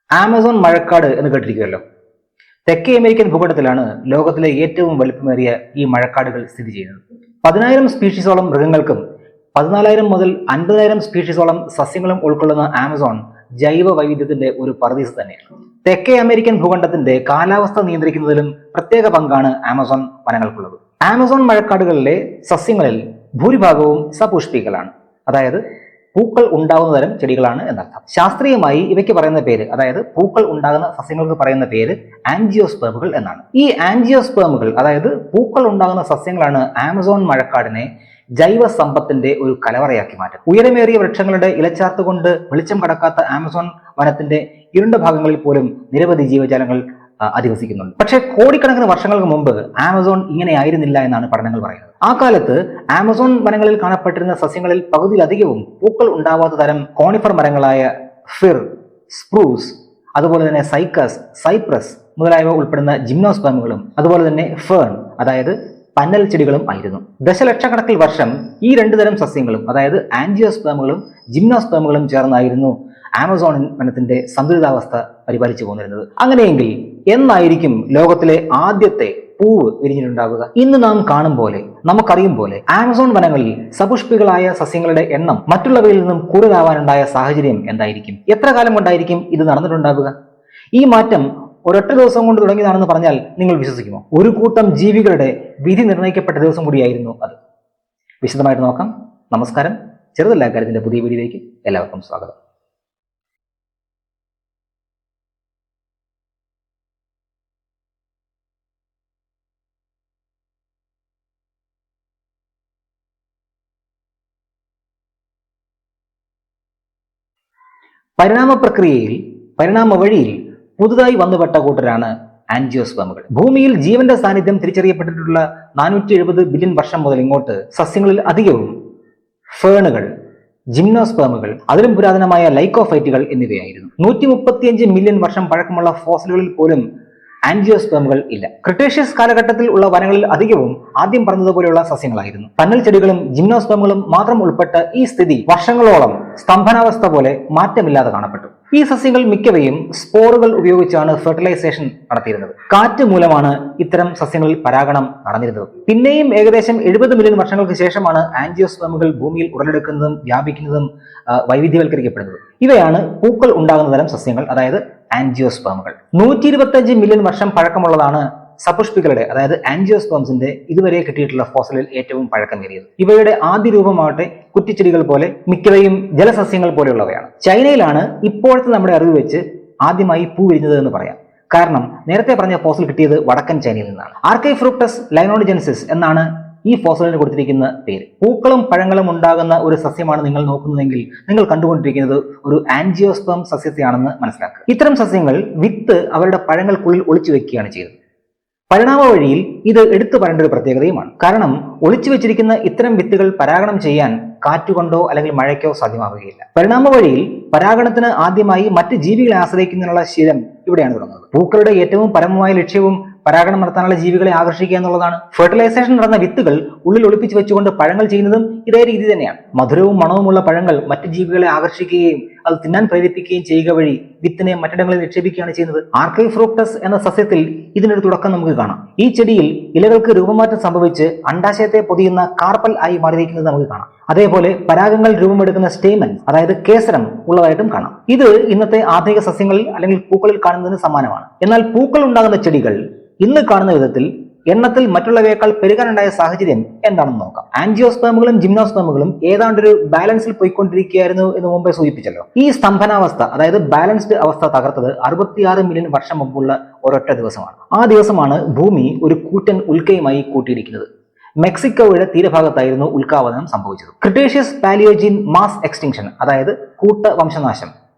Amazon മഴക്കാട് എന്ന് കേട്ടിരിക്കുമല്ലോ. തെക്കേ American ഭൂഖണ്ഡത്തിലാണ് ലോകത്തിലെ ഏറ്റവും വലുപ്പമേറിയ ഈ മഴക്കാടുകൾ സ്ഥിതി ചെയ്യുന്നത്. 10,000 സ്പീഷീസോളം മൃഗങ്ങൾക്കും 14,000 മുതൽ 50,000 സ്പീഷീസോളം സസ്യങ്ങളും ഉൾക്കൊള്ളുന്ന ആമസോൺ ജൈവ വൈവിധ്യത്തിന്റെ ഒരു പറുദീസ തന്നെയാണ്. തെക്കേ അമേരിക്കൻ ഭൂഖണ്ഡത്തിന്റെ കാലാവസ്ഥ നിയന്ത്രിക്കുന്നതിലും പ്രത്യേക പങ്കാണ് ആമസോൺ വനങ്ങൾക്കുള്ളത്. ആമസോൺ മഴക്കാടുകളിലെ സസ്യങ്ങളിൽ ഭൂരിഭാഗവും സപുഷ്പികളാണ്, അതായത് പൂക്കൾ ഉണ്ടാകുന്ന തരം ചെടികളാണ് എന്നർത്ഥം. ശാസ്ത്രീയമായി ഇവയ്ക്ക് പറയുന്ന പേര്, അതായത് പൂക്കൾ ഉണ്ടാകുന്ന സസ്യങ്ങൾക്ക് പറയുന്ന പേര് ആൻജിയോസ്പേമുകൾ എന്നാണ്. ഈ ആൻജിയോസ്പേമുകൾ, അതായത് പൂക്കൾ ഉണ്ടാകുന്ന സസ്യങ്ങളാണ് ആമസോൺ മഴക്കാടിനെ ജൈവ സമ്പത്തിന്റെ ഒരു കലവറയാക്കി മാറ്റും. ഉയരമേറിയ വൃക്ഷങ്ങളുടെ ഇലച്ചാർത്ത് കൊണ്ട് വെളിച്ചം കടക്കാത്ത ആമസോൺ വനത്തിന്റെ ഇരുണ്ട ഭാഗങ്ങളിൽ പോലും നിരവധി ജീവജാലങ്ങൾ അധിവസിക്കുന്നുണ്ട്. പക്ഷേ കോടിക്കണക്കിന് വർഷങ്ങൾക്ക് മുമ്പ് ആമസോൺ ഇങ്ങനെ ആയിരുന്നില്ല എന്നാണ് പഠനങ്ങൾ പറയുന്നത്. ആ കാലത്ത് ആമസോൺ വനങ്ങളിൽ കാണപ്പെട്ടിരുന്ന സസ്യങ്ങളിൽ പകുതിയിലധികവും പൂക്കൾ ഉണ്ടാവാത്ത തരം കോണിഫർ മരങ്ങളായ ഫിർ, സ്പ്രൂസ്, അതുപോലെ തന്നെ സൈക്കസ്, സൈപ്രസ് മുതലായവ ഉൾപ്പെടുന്ന ജിംനോസ്പേമുകളും അതുപോലെ തന്നെ ഫേൺ, അതായത് പന്നൽ ചെടികളും ആയിരുന്നു. ദശലക്ഷക്കണക്കിൽ വർഷം ഈ രണ്ടു തരം സസ്യങ്ങളും, അതായത് ആൻജിയോസ്പേമുകളും ജിംനോസ്പേമുകളും ചേർന്നായിരുന്നു ആമസോൺ വനത്തിന്റെ സന്തുലിതാവസ്ഥ പരിപാലിച്ചു പോന്നിരുന്നത്. അങ്ങനെയെങ്കിൽ എന്നായിരിക്കും ലോകത്തിലെ ആദ്യത്തെ പൂവ് വിരിഞ്ഞിട്ടുണ്ടാവുക? ഇന്ന് നാം കാണും പോലെ, നമുക്കറിയും പോലെ ആമസോൺ വനങ്ങളിൽ സപുഷ്പികളായ സസ്യങ്ങളുടെ എണ്ണം മറ്റുള്ളവയിൽ നിന്നും കൂടുതലാവാനുണ്ടായ സാഹചര്യം എന്തായിരിക്കും? എത്ര കാലം കൊണ്ടായിരിക്കും ഇത് നടന്നിട്ടുണ്ടാവുക? ഈ മാറ്റം ഒരൊറ്റ ദിവസം കൊണ്ട് തുടങ്ങിയതാണെന്ന് പറഞ്ഞാൽ നിങ്ങൾ വിശ്വസിക്കുമോ? ഒരു കൂട്ടം ജീവികളുടെ വിധി നിർണ്ണയിക്കപ്പെട്ട ദിവസം കൂടിയായിരുന്നു അത്. വിശദമായിട്ട് നോക്കാം. നമസ്കാരം. ചെറുതല്ല കാര്യത്തിന്റെ പുതിയ വീഡിയോയിലേക്ക് എല്ലാവർക്കും സ്വാഗതം. പരിണാമ പ്രക്രിയയിൽ, പരിണാമ വഴിയിൽ പുതുതായി വന്നുപെട്ട കൂട്ടരാണ് ആൻജിയോസ്പേമുകൾ. ഭൂമിയിൽ ജീവന്റെ സാന്നിധ്യം തിരിച്ചറിയപ്പെട്ടിട്ടുള്ള 470 ബില്യൺ വർഷം മുതൽ ഇങ്ങോട്ട് സസ്യങ്ങളിൽ അധികവും ഫേണുകൾ, ജിംനോസ്പേമുകൾ, അതിലും പുരാതനമായ ലൈക്കോഫൈറ്റുകൾ എന്നിവയായിരുന്നു. 135 മില്യൺ വർഷം പഴക്കമുള്ള ഫോസിലുകളിൽ പോലും ആൻജിയോസ്പേമുകൾ ഇല്ല. ക്രിട്ടേഷ്യസ് കാലഘട്ടത്തിൽ ഉള്ള വനങ്ങളിൽ അധികവും ആദ്യം പറഞ്ഞതുപോലെയുള്ള സസ്യങ്ങളായിരുന്നു. പന്നൽ ചെടികളും ജിംനോസ്പേമുകളും മാത്രം ഉൾപ്പെട്ട ഈ സ്ഥിതി വർഷങ്ങളോളം സ്തംഭനാവസ്ഥ പോലെ മാറ്റമില്ലാതെ കാണപ്പെട്ടു. ഈ സസ്യങ്ങൾ മിക്കവയും സ്പോറുകൾ ഉപയോഗിച്ചാണ് ഫെർട്ടിലൈസേഷൻ നടത്തിയിരുന്നത്. കാറ്റ് മൂലമാണ് ഇത്തരം സസ്യങ്ങളിൽ പരാഗണം നടന്നിരുന്നത്. പിന്നെയും ഏകദേശം 70 മില്യൺ വർഷങ്ങൾക്ക് ശേഷമാണ് ആൻജിയോസ്പേമുകൾ ഭൂമിയിൽ ഉടലെടുക്കുന്നതും വ്യാപിക്കുന്നതും വൈവിധ്യവൽക്കരിക്കപ്പെടുന്നത്. ഇവയാണ് പൂക്കൾ ഉണ്ടാകുന്ന തരം സസ്യങ്ങൾ, അതായത് ആൻജിയോസ്പേമുകൾ. 125 മില്യൺ വർഷം പഴക്കമുള്ളതാണ് സപുഷ്പികളുടെ, അതായത് ആൻജിയോസ്പേംസിന്റെ ഇതുവരെ കിട്ടിയിട്ടുള്ള ഫോസിലിൽ ഏറ്റവും പഴക്കമേറിയത്. ഇവയുടെ ആദ്യ രൂപമാവട്ടെ കുറ്റിച്ചെടികൾ പോലെ, മിക്കവയും ജലസസ്യങ്ങൾ പോലെയുള്ളവയാണ്. ചൈനയിലാണ് ഇപ്പോഴത്തെ നമ്മുടെ അറിവ് വെച്ച് ആദ്യമായി പൂ വിരിഞ്ഞത് എന്ന് പറയാം. കാരണം നേരത്തെ പറഞ്ഞ ഫോസിൽ കിട്ടിയത് വടക്കൻ ചൈനയിൽ നിന്നാണ്. ആർക്കൈഫ്രൂക്ടസ് ലൈനോഡിജൻസിസ് എന്നാണ് ഈ ഫോസിലിന് കൊടുത്തിരിക്കുന്ന പേര്. പൂക്കളും പഴങ്ങളും ഉണ്ടാകുന്ന ഒരു സസ്യമാണ് നിങ്ങൾ നോക്കുന്നതെങ്കിൽ നിങ്ങൾ കണ്ടുകൊണ്ടിരിക്കുന്നത് ഒരു ആൻജിയോസ്പേം സസ്യത്തെയാണെന്ന് മനസ്സിലാക്കുക. ഇത്തരം സസ്യങ്ങൾ വിത്ത് അവരുടെ പഴങ്ങൾക്കുള്ളിൽ ഒളിച്ചു വെക്കുകയാണ് ചെയ്തത്. പരിണാമ വഴിയിൽ ഇത് എടുത്തു പറയേണ്ട ഒരു പ്രത്യേകതയുമാണ്. കാരണം ഒളിച്ചു വെച്ചിരിക്കുന്ന ഇത്തരം വിത്തുകൾ പരാഗണം ചെയ്യാൻ കാറ്റുകൊണ്ടോ അല്ലെങ്കിൽ മഴയ്ക്കോ സാധ്യമാവുകയില്ല. പരിണാമ വഴിയിൽ പരാഗണത്തിന് ആദ്യമായി മറ്റ് ജീവികളെ ആശ്രയിക്കുന്നതിനുള്ള ശീലം ഇവിടെയാണ് തുടങ്ങുന്നത്. പൂക്കളുടെ ഏറ്റവും പരമമായ ലക്ഷ്യവും പരാഗണം നടത്താനുള്ള ജീവികളെ ആകർഷിക്കുക എന്നുള്ളതാണ്. ഫെർട്ടിലൈസേഷൻ നടന്ന വിത്തുകൾ ഉള്ളിൽ ഒളിപ്പിച്ച് വെച്ചുകൊണ്ട് പഴങ്ങൾ ചെയ്യുന്നതും ഇതേ രീതി തന്നെയാണ്. മധുരവും മണവുമുള്ള പഴങ്ങൾ മറ്റ് ജീവികളെ ആകർഷിക്കുകയും അത് തിന്നാൻ പ്രേരിപ്പിക്കുകയും ചെയ്യുക വഴി വിത്തിനെ മറ്റിടങ്ങളിൽ നിക്ഷേപിക്കുകയാണ് ചെയ്യുന്നത്. ആർക്കൈഫ്രൂക്ടസ് എന്ന സസ്യത്തിൽ ഇതിനൊരു തുടക്കം നമുക്ക് കാണാം. ഈ ചെടിയിൽ ഇലകൾക്ക് രൂപമാറ്റം സംഭവിച്ച് അണ്ടാശയത്തെ പൊതിയുന്ന കാർപ്പൽ ആയി മാറിയിരിക്കുന്നത് നമുക്ക് കാണാം. അതേപോലെ പരാഗങ്ങൾ രൂപമെടുക്കുന്ന സ്റ്റേമൻ, അതായത് കേസരം ഉള്ളതായിട്ടും കാണാം. ഇത് ഇന്നത്തെ ആധുനിക സസ്യങ്ങളിൽ അല്ലെങ്കിൽ പൂക്കളിൽ കാണുന്നതിന് സമാനമാണ്. എന്നാൽ പൂക്കൾ ഉണ്ടാകുന്ന ചെടികൾ ഇന്ന് കാണുന്ന വിധത്തിൽ എണ്ണത്തിൽ മറ്റുള്ളവയേക്കാൾ പെരുകാനുണ്ടായ സാഹചര്യം എന്താണെന്ന് നോക്കാം. ആൻജിയോസ്പേമുകളും ജിംനോസ്പേമുകളും ഏതാണ്ടൊരു ബാലൻസിൽ പോയിക്കൊണ്ടിരിക്കുകയായിരുന്നു എന്ന് മുമ്പേ സൂചിപ്പിച്ചല്ലോ. ഈ സ്തംഭനാവസ്ഥ, അതായത് ബാലൻസ്ഡ് അവസ്ഥ തകർത്തത് 66 മില്യൺ വർഷം മുമ്പുള്ള ഒരൊറ്റ ദിവസമാണ്. ആ ദിവസമാണ് ഭൂമി ഒരു കൂറ്റൻ ഉൽക്കയുമായി കൂട്ടിയിടിക്കുന്നത്. മെക്സിക്കോയുടെ തീരഭാഗത്തായിരുന്നു ഉൽക്കാപതനം സംഭവിച്ചത്. ക്രിട്ടേഷ്യസ് പാലിയോജീൻ മാസ് എക്സ്റ്റിങ്ഷൻ, അതായത് കൂട്ട വംശനാശം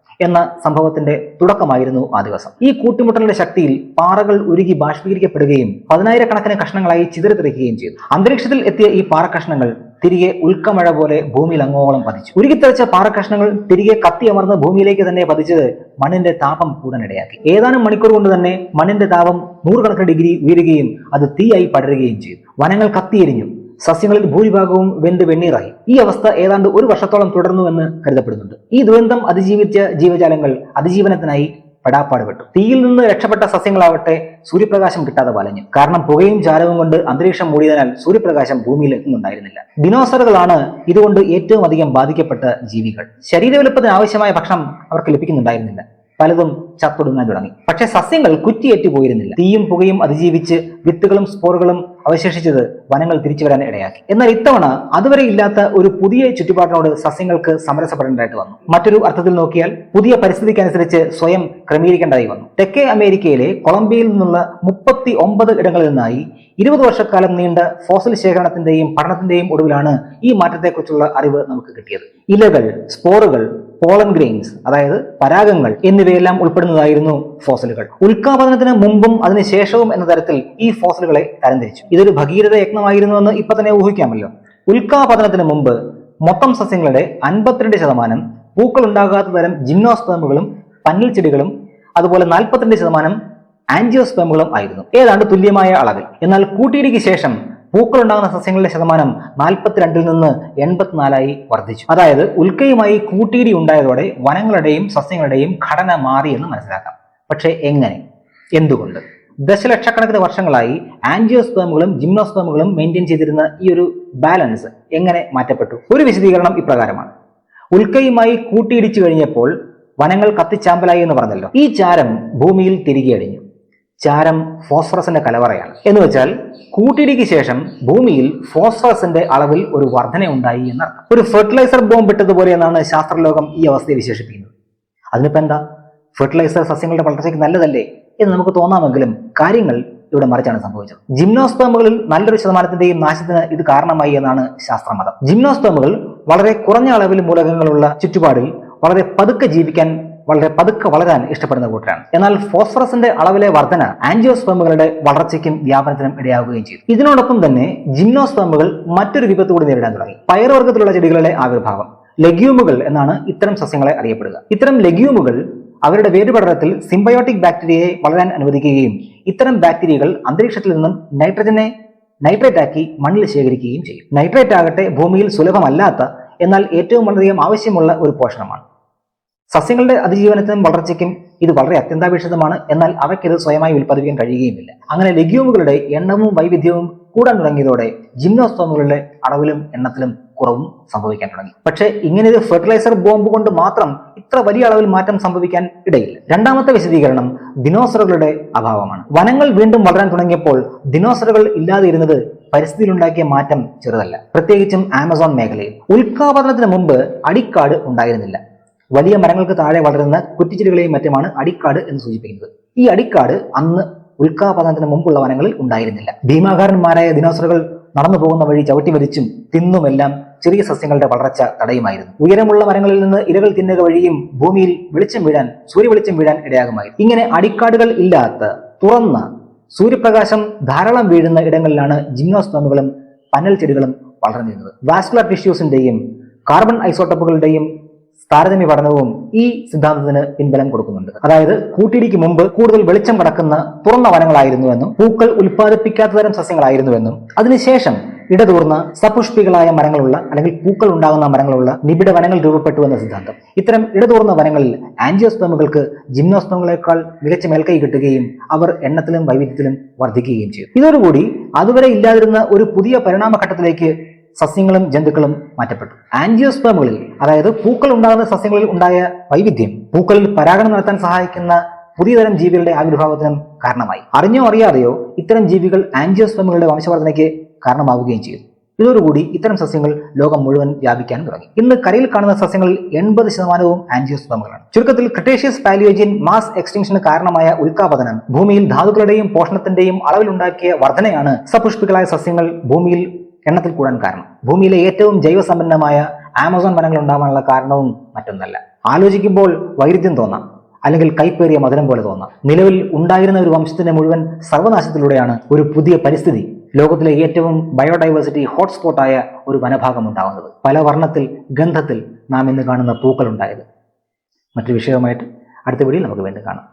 എന്ന സംഭവത്തിന്റെ തുടക്കമായിരുന്നു ആ ദിവസം. ഈ കൂട്ടിമുട്ടലിന്റെ ശക്തിയിൽ പാറകൾ ഉരുകി ബാഷ്പീകരിക്കപ്പെടുകയും 10,000 കഷ്ണങ്ങളായി ചിതറിത്തെറിക്കുകയും ചെയ്തു. അന്തരീക്ഷത്തിൽ എത്തിയ ഈ പാറക്കഷ്ണങ്ങൾ തിരികെ ഉൽക്കമഴ പോലെ ഭൂമിയിൽ അങ്ങോളം പതിച്ചു. ഉരുകിത്തെറിച്ച പാറക്കഷ്ണങ്ങൾ തിരികെ കത്തിയമർന്ന് ഭൂമിയിലേക്ക് തന്നെ പതിച്ചത് മണ്ണിന്റെ താപം കൂടാനിടയാക്കി. ഏതാനും മണിക്കൂർ കൊണ്ട് തന്നെ മണ്ണിന്റെ താപം 100 ഡിഗ്രി ഉയരുകയും അത് തീയായി പടരുകയും ചെയ്തു. വനങ്ങൾ കത്തിയെരിഞ്ഞു. സസ്യങ്ങളിൽ ഭൂരിഭാഗവും വെന്ത് വെണ്ണീറായി. ഈ അവസ്ഥ ഏതാണ്ട് 1 വർഷത്തോളം തുടർന്നുവെന്ന് കരുതപ്പെടുന്നുണ്ട്. ഈ ദുരന്തം അതിജീവിച്ച ജീവജാലങ്ങൾ അതിജീവനത്തിനായി പെടാപ്പാട് പെട്ടു. തീയിൽ നിന്ന് രക്ഷപ്പെട്ട സസ്യങ്ങളാവട്ടെ സൂര്യപ്രകാശം കിട്ടാതെ വലഞ്ഞു. കാരണം പുകയും ചാരവും കൊണ്ട് അന്തരീക്ഷം മൂടിയതിനാൽ സൂര്യപ്രകാശം ഭൂമിയിൽ എത്തുന്നുണ്ടായിരുന്നില്ല. ദിനോസറുകളാണ് ഇതുകൊണ്ട് ഏറ്റവും അധികം ബാധിക്കപ്പെട്ട ജീവികൾ. ശരീരവലുപ്പത്തിന് ആവശ്യമായ ഭക്ഷണം അവർക്ക് ലഭിക്കുന്നുണ്ടായിരുന്നില്ല. പലതും ചത്തൊടുങ്ങാൻ തുടങ്ങി. പക്ഷെ സസ്യങ്ങൾ കുറ്റിയേറ്റു പോയിരുന്നില്ല. തീയും പുകയും അതിജീവിച്ച് വിത്തുകളും സ്പോറുകളും അവശേഷിച്ചത് വനങ്ങൾ തിരിച്ചു വരാൻ ഇടയാക്കി. എന്നാൽ ഇത്തവണ അതുവരെ ഇല്ലാത്ത ഒരു പുതിയ ചുറ്റുപാടിനോട് സസ്യങ്ങൾക്ക് സമരസപ്പെടേണ്ടതായിട്ട് വന്നു. മറ്റൊരു അർത്ഥത്തിൽ നോക്കിയാൽ പുതിയ പരിസ്ഥിതിക്കനുസരിച്ച് സ്വയം ക്രമീകരിക്കേണ്ടതായി വന്നു. തെക്കേ അമേരിക്കയിലെ കൊളംബിയയിൽ നിന്നുള്ള 39 ഇടങ്ങളിൽ നിന്നായി 20 വർഷക്കാലം നീണ്ട ഫോസിൽ ശേഖരണത്തിന്റെയും പഠനത്തിന്റെയും ഒടുവിലാണ് ഈ മാറ്റത്തെക്കുറിച്ചുള്ള അറിവ് നമുക്ക് കിട്ടിയത്. ഇലകൾ, സ്പോറുകൾ, പോളൻ ഗ്രെയിൻസ് അതായത് പരാഗങ്ങൾ എന്നിവയെല്ലാം ഉൾപ്പെടുന്നതായിരുന്നു ഫോസിലുകൾ. ഉൽക്കാപതനത്തിന് മുമ്പും അതിനുശേഷവും എന്ന തരത്തിൽ ഈ ഫോസിലുകളെ തരംതിരിച്ചു. ഇതൊരു ഭഗീരഥ യജ്ഞമായിരുന്നുവെന്ന് ഇപ്പൊ തന്നെ ഊഹിക്കാമല്ലോ. ഉൽക്കാപതനത്തിന് മുമ്പ് മൊത്തം സസ്യങ്ങളുടെ 52% പൂക്കൾ ഉണ്ടാകാത്ത തരം ജിംനോസ്പേമുകളും പന്നൽ ചെടികളും അതുപോലെ 42% ആൻജിയോസ്പേമുകളും ആയിരുന്നു. ഏതാണ്ട് തുല്യമായ അളവിൽ. എന്നാൽ കൂട്ടിയിടിക്ക് ശേഷം പൂക്കൾ ഉണ്ടാകുന്ന സസ്യങ്ങളുടെ ശതമാനം 42-ൽ നിന്ന് 84-ആയി വർദ്ധിച്ചു. അതായത് ഉൽക്കയുമായി കൂട്ടിയിടി ഉണ്ടായതോടെ വനങ്ങളുടെയും സസ്യങ്ങളുടെയും ഘടന മാറി എന്ന് മനസ്സിലാക്കാം. പക്ഷെ എങ്ങനെ? എന്തുകൊണ്ട്? ദശലക്ഷക്കണക്കിന് വർഷങ്ങളായി ആൻജിയോസ്പേമുകളും ജിംനോസ്പേമുകളും മെയിൻറ്റെയിൻ ചെയ്തിരുന്ന ഈ ഒരു ബാലൻസ് എങ്ങനെ മാറ്റപ്പെട്ടു? ഒരു വിശദീകരണം ഇപ്രകാരമാണ്. ഉൽക്കയുമായി കൂട്ടിയിടിച്ചു കഴിഞ്ഞപ്പോൾ വനങ്ങൾ കത്തിച്ചാമ്പലായി എന്ന് പറഞ്ഞല്ലോ. ഈ ചാരം ഭൂമിയിൽ തിരികെ അടിഞ്ഞു. ചാരം ഫോസ്ഫറസിന്റെ കലവറയാണ്. എന്ന് വെച്ചാൽ കൂട്ടിയിടിക്ക് ശേഷം ഭൂമിയിൽ ഫോസ്ഫറസിന്റെ അളവിൽ ഒരു വർധന ഉണ്ടായി എന്നർത്ഥം. ഒരു ഫെർട്ടിലൈസർ ബോംബ് ഇട്ടതുപോലെ എന്നാണ് ശാസ്ത്രലോകം ഈ അവസ്ഥയെ വിശേഷിപ്പിക്കുന്നത്. അതിനിപ്പോ എന്താ? ഫെർട്ടിലൈസർ സസ്യങ്ങളുടെ വളർച്ചയ്ക്ക് നല്ലതല്ലേ എന്ന് നമുക്ക് തോന്നാമെങ്കിലും കാര്യങ്ങൾ ഇവിടെ മറിച്ചാണ് സംഭവിച്ചത്. ജിംനോസ്പേമുകളിൽ നല്ലൊരു ശതമാനത്തിന്റെയും നാശത്തിന് ഇത് കാരണമായി എന്നാണ് ശാസ്ത്രമതം. ജിംനോസ്പേമുകൾ വളരെ കുറഞ്ഞ അളവിൽ മൂലകങ്ങളുള്ള ചുറ്റുപാടിൽ വളരെ പതുക്കെ ജീവിക്കാൻ, വളരെ പതുക്കെ വളരാൻ ഇഷ്ടപ്പെടുന്ന കൂട്ടരാണ്. എന്നാൽ ഫോസ്ഫറസിന്റെ അളവിലെ വർധന ആൻജിയോസ്പേമുകളുടെ വളർച്ചയ്ക്കും വ്യാപനത്തിനും ഇടയാവുകയും ചെയ്തു. ഇതിനോടൊപ്പം തന്നെ ജിംനോസ്പേമുകൾ മറ്റൊരു വിപത്ത് കൂടി നേരിടാൻ തുടങ്ങി. പയറുവർഗ്ഗത്തിലുള്ള ചെടികളുടെ ആവിർഭാവം. ലെഗ്യൂമുകൾ എന്നാണ് ഇത്തരം സസ്യങ്ങളെ അറിയപ്പെടുക. ഇത്തരം ലെഗ്യൂമുകൾ അവരുടെ വേരുപടലത്തിൽ സിംബയോട്ടിക് ബാക്ടീരിയയെ വളരാൻ അനുവദിക്കുകയും ഇത്തരം ബാക്ടീരിയകൾ അന്തരീക്ഷത്തിൽ നിന്നും നൈട്രജനെ നൈട്രേറ്റ് ആക്കി മണ്ണിൽ ശേഖരിക്കുകയും ചെയ്യും. നൈട്രേറ്റ് ആകട്ടെ ഭൂമിയിൽ സുലഭമല്ലാത്ത എന്നാൽ ഏറ്റവും വളരെയധികം ആവശ്യമുള്ള ഒരു പോഷണമാണ്. സസ്യങ്ങളുടെ അതിജീവനത്തിനും വളർച്ചയ്ക്കും ഇത് വളരെ അത്യന്താപേക്ഷിതമാണ്. എന്നാൽ അവയ്ക്കിത് സ്വയമായി ഉൽപ്പാദിപ്പിക്കാൻ കഴിയുകയുമില്ല. അങ്ങനെ ലെഗ്യൂമുകളുടെ എണ്ണവും വൈവിധ്യവും കൂടാൻ തുടങ്ങിയതോടെ ജിംനോസ്പേമുകളുടെ അളവിലും എണ്ണത്തിലും കുറവും സംഭവിക്കാൻ തുടങ്ങി. പക്ഷേ ഇങ്ങനെ ഒരു ഫെർട്ടിലൈസർ ബോംബ് കൊണ്ട് മാത്രം ഇത്ര വലിയ അളവിൽ മാറ്റം സംഭവിക്കാൻ ഇടയില്ല. രണ്ടാമത്തെ വിശദീകരണം ദിനോസറുകളുടെ അഭാവമാണ്. വനങ്ങൾ വീണ്ടും വളരാൻ തുടങ്ങിയപ്പോൾ ദിനോസറുകൾ ഇല്ലാതിരുന്നത് പരിസ്ഥിതിയിലുണ്ടാക്കിയ മാറ്റം ചെറുതല്ല. പ്രത്യേകിച്ചും ആമസോൺ മേഖലയിൽ ഉൽക്കാപതനത്തിന് മുമ്പ് അടിക്കാട് ഉണ്ടായിരുന്നില്ല. വലിയ മരങ്ങൾക്ക് താഴെ വളരുന്ന കുറ്റിച്ചെടികളെയും മറ്റുമാണ് അടിക്കാട് എന്ന് സൂചിപ്പിക്കുന്നത്. ഈ അടിക്കാട് അന്ന് ഉൽക്കാപതനത്തിന് മുമ്പുള്ള വനങ്ങളിൽ ഉണ്ടായിരുന്നില്ല. ഭീമാകാരന്മാരായ ദിനോസറുകൾ നടന്നു പോകുന്ന വഴി ചവിട്ടി വലിച്ചും തിന്നുമെല്ലാം ചെറിയ സസ്യങ്ങളുടെ വളർച്ച തടയുമായിരുന്നു. ഉയരമുള്ള മരങ്ങളിൽ നിന്ന് ഇലകൾ തിന്നുക വഴിയും ഭൂമിയിൽ സൂര്യവെളിച്ചം വീഴാൻ ഇടയാകുമായിരുന്നു. ഇങ്ങനെ അടിക്കാടുകൾ ഇല്ലാത്ത തുറന്ന സൂര്യപ്രകാശം ധാരാളം വീഴുന്ന ഇടങ്ങളിലാണ് ജിംനോസ്പേമുകളും പന്നൽ ചെടികളും വളർന്നിരുന്നത്. വാസ്കുലർ ടിഷ്യൂസിന്റെയും കാർബൺ ഐസോട്ടോപ്പുകളുടെയും താരതമ്യ പഠനവും ഈ സിദ്ധാന്തത്തിന് പിൻബലം കൊടുക്കുന്നുണ്ട്. അതായത് കൂട്ടിയിടിക്ക് മുമ്പ് കൂടുതൽ വെളിച്ചം കടക്കുന്ന തുറന്ന വനങ്ങളായിരുന്നുവെന്നും പൂക്കൾ ഉൽപ്പാദിപ്പിക്കാത്ത തരം സസ്യങ്ങളായിരുന്നുവെന്നും അതിനുശേഷം ഇടതൂർന്ന സപുഷ്പികളായ മരങ്ങളുള്ള അല്ലെങ്കിൽ പൂക്കൾ ഉണ്ടാകുന്ന മരങ്ങളുള്ള നിബിഡ വനങ്ങൾ രൂപപ്പെട്ടു എന്ന സിദ്ധാന്തം. ഇത്തരം ഇടതൂർന്ന വനങ്ങളിൽ ആൻജിയോസ്പേമുകൾക്ക് ജിംനോസ്പേമുകളെക്കാൾ മികച്ച മേൽക്കൈ കിട്ടുകയും അവർ എണ്ണത്തിലും വൈവിധ്യത്തിലും വർദ്ധിക്കുകയും ചെയ്തു. ഇതോടുകൂടി അതുവരെ ഇല്ലാതിരുന്ന ഒരു പുതിയ പരിണാമഘട്ടത്തിലേക്ക് സസ്യങ്ങളും ജന്തുക്കളും മാറ്റപ്പെട്ടു. ആൻജിയോസ്പേമുകളിൽ അതായത് പൂക്കൾ ഉണ്ടാകുന്ന സസ്യങ്ങളിൽ ഉണ്ടായ വൈവിധ്യം പൂക്കളിൽ പരാഗണം നടത്താൻ സഹായിക്കുന്ന പുതിയ തരം ജീവികളുടെ ആവിർഭാവത്തിനും കാരണമായി. അറിഞ്ഞോ അറിയാതെയോ ഇത്തരം ജീവികൾ ആൻജിയോസ്പേമുകളുടെ വംശവർദ്ധനയ്ക്ക് കാരണമാവുകയും ചെയ്തു. ഇതോടുകൂടി ഇത്തരം സസ്യങ്ങൾ ലോകം മുഴുവൻ വ്യാപിക്കാൻ തുടങ്ങി. ഇന്ന് കരയിൽ കാണുന്ന സസ്യങ്ങളിൽ 80% ആൻജിയോസ്പേമുകളാണ്. ചുരുക്കത്തിൽ ക്രിട്ടേഷ്യസ് പാലിയോജിൻ മാസ് എക്സ്റ്റിങ്ഷന് കാരണമായ ഉൽക്കാപതനം ഭൂമിയിൽ ധാതുക്കളുടെയും പോഷണത്തിന്റെയും അളവിലുണ്ടാക്കിയ വർധനയാണ് സപുഷ്പികളായ സസ്യങ്ങൾ ഭൂമിയിൽ എണ്ണത്തിൽ കൂടാൻ കാരണം. ഭൂമിയിലെ ഏറ്റവും ജൈവസമ്പന്നമായ ആമസോൺ വനങ്ങൾ ഉണ്ടാവാനുള്ള കാരണവും മറ്റൊന്നല്ല. ആലോചിക്കുമ്പോൾ വൈരുദ്ധ്യം തോന്നാം, അല്ലെങ്കിൽ കൈപ്പേറിയ മധുരം പോലെ തോന്നാം. നിലവിൽ ഉണ്ടായിരുന്ന ഒരു വംശത്തിന്റെ മുഴുവൻ സർവനാശത്തിലൂടെയാണ് ഒരു പുതിയ പരിസ്ഥിതി, ലോകത്തിലെ ഏറ്റവും ബയോഡൈവേഴ്സിറ്റി ഹോട്ട്സ്പോട്ടായ ഒരു വനഭാഗം ഉണ്ടാകുന്നത്. പല വർണ്ണത്തിൽ ഗന്ധത്തിൽ നാം ഇന്ന് കാണുന്ന പൂക്കൾ ഉണ്ടായത്. മറ്റൊരു വിഷയവുമായിട്ട് അടുത്ത വീഡിയോയിൽ നമുക്ക് വീണ്ടും കാണാം.